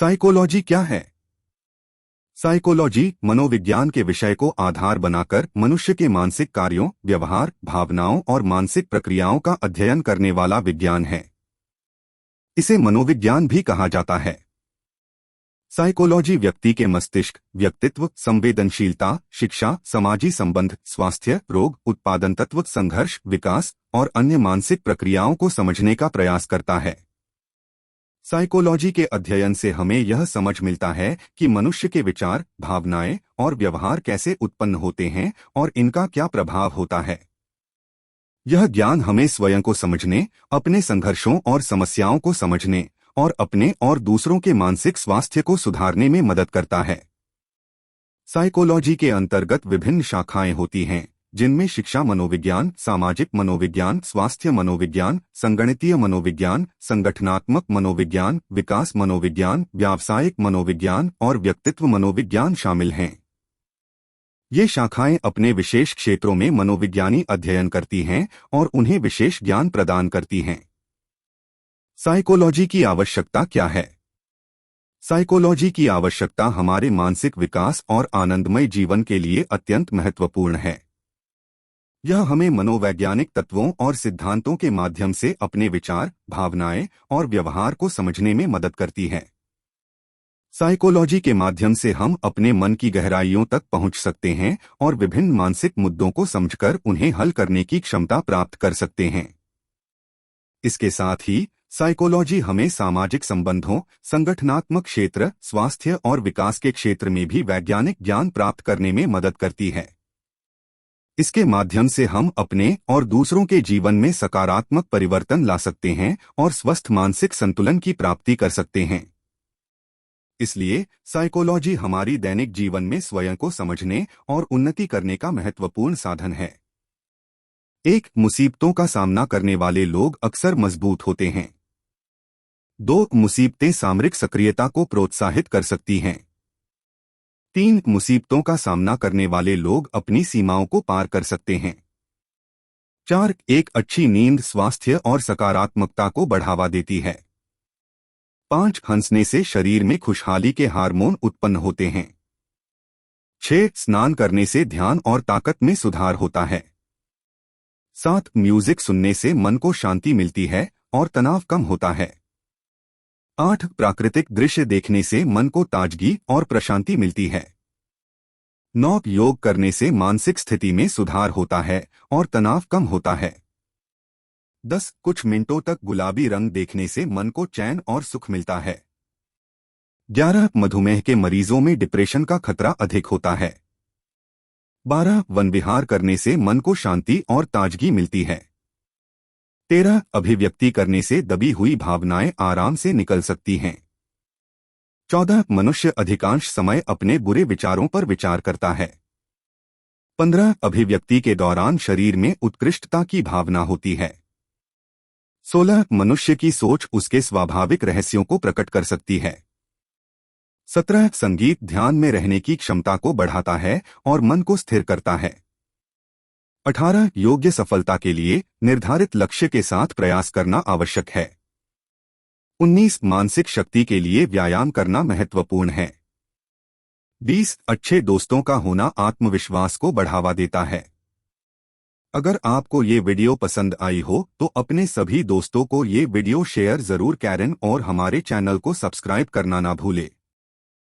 Psychology क्या है? Psychology मनोविज्ञान के विषय को आधार बनाकर मनुष्य के मानसिक कार्यों, व्यवहार, भावनाओं और मानसिक प्रक्रियाओं का अध्ययन करने वाला विज्ञान है। इसे मनोविज्ञान भी कहा जाता है। साइकोलॉजी व्यक्ति के मस्तिष्क, व्यक्तित्व, संवेदनशीलता, शिक्षा, समाजी संबंध, स्वास्थ्य, रोग, उत्पादन तत्व, संघर्ष, विकास और अन्य मानसिक प्रक्रियाओं को समझने का प्रयास करता है। साइकोलॉजी के अध्ययन से हमें यह समझ मिलता है कि मनुष्य के विचार, भावनाएं और व्यवहार कैसे उत्पन्न होते हैं और इनका क्या प्रभाव होता है। यह ज्ञान हमें स्वयं को समझने, अपने संघर्षों और समस्याओं को समझने और अपने और दूसरों के मानसिक स्वास्थ्य को सुधारने में मदद करता है। साइकोलॉजी के अंतर्गत विभिन्न शाखाएं होती हैं, जिनमें शिक्षा मनोविज्ञान, सामाजिक मनोविज्ञान, स्वास्थ्य मनोविज्ञान, संगणितीय मनोविज्ञान, संगठनात्मक मनोविज्ञान, विकास मनोविज्ञान, व्यावसायिक मनोविज्ञान और व्यक्तित्व मनोविज्ञान शामिल हैं। ये शाखाएं अपने विशेष क्षेत्रों में मनोविज्ञानी अध्ययन करती हैं और उन्हें विशेष ज्ञान प्रदान करती हैं। साइकोलॉजी की आवश्यकता क्या है? साइकोलॉजी की आवश्यकता हमारे मानसिक विकास और आनंदमय जीवन के लिए अत्यंत महत्वपूर्ण है। यह हमें मनोवैज्ञानिक तत्वों और सिद्धांतों के माध्यम से अपने विचार, भावनाएं और व्यवहार को समझने में मदद करती है। साइकोलॉजी के माध्यम से हम अपने मन की गहराइयों तक पहुंच सकते हैं और विभिन्न मानसिक मुद्दों को समझकर उन्हें हल करने की क्षमता प्राप्त कर सकते हैं। इसके साथ ही साइकोलॉजी हमें सामाजिक संबंधों, संगठनात्मक क्षेत्र, स्वास्थ्य और विकास के क्षेत्र में भी वैज्ञानिक ज्ञान प्राप्त करने में मदद करती है। इसके माध्यम से हम अपने और दूसरों के जीवन में सकारात्मक परिवर्तन ला सकते हैं और स्वस्थ मानसिक संतुलन की प्राप्ति कर सकते हैं। इसलिए साइकोलॉजी हमारी दैनिक जीवन में स्वयं को समझने और उन्नति करने का महत्वपूर्ण साधन है। मुसीबतों का सामना करने वाले लोग अक्सर मजबूत होते हैं। मुसीबतें सामरिक सक्रियता को प्रोत्साहित कर सकती हैं। मुसीबतों का सामना करने वाले लोग अपनी सीमाओं को पार कर सकते हैं। एक अच्छी नींद स्वास्थ्य और सकारात्मकता को बढ़ावा देती है। 5 हंसने से शरीर में खुशहाली के हार्मोन उत्पन्न होते हैं। 6 स्नान करने से ध्यान और ताकत में सुधार होता है। 7 म्यूजिक सुनने से मन को शांति मिलती है और तनाव कम होता है। 8 प्राकृतिक दृश्य देखने से मन को ताजगी और प्रशांति मिलती है। 9 योग करने से मानसिक स्थिति में सुधार होता है और तनाव कम होता है। 10 कुछ मिनटों तक गुलाबी रंग देखने से मन को चैन और सुख मिलता है। 11 मधुमेह के मरीजों में डिप्रेशन का खतरा अधिक होता है। 12 वन विहार करने से मन को शांति और ताजगी मिलती है। 13 अभिव्यक्ति करने से दबी हुई भावनाएं आराम से निकल सकती हैं। 14 मनुष्य अधिकांश समय अपने बुरे विचारों पर विचार करता है। 15 अभिव्यक्ति के दौरान शरीर में उत्कृष्टता की भावना होती है। 16 मनुष्य की सोच उसके स्वाभाविक रहस्यों को प्रकट कर सकती है। 17 संगीत ध्यान में रहने की क्षमता को बढ़ाता है और मन को स्थिर करता है। 18 योग्य सफलता के लिए निर्धारित लक्ष्य के साथ प्रयास करना आवश्यक है। 19 मानसिक शक्ति के लिए व्यायाम करना महत्वपूर्ण है। 20 अच्छे दोस्तों का होना आत्मविश्वास को बढ़ावा देता है। अगर आपको ये वीडियो पसंद आई हो तो अपने सभी दोस्तों को ये वीडियो शेयर जरूर करें और हमारे चैनल को सब्सक्राइब करना ना भूलें।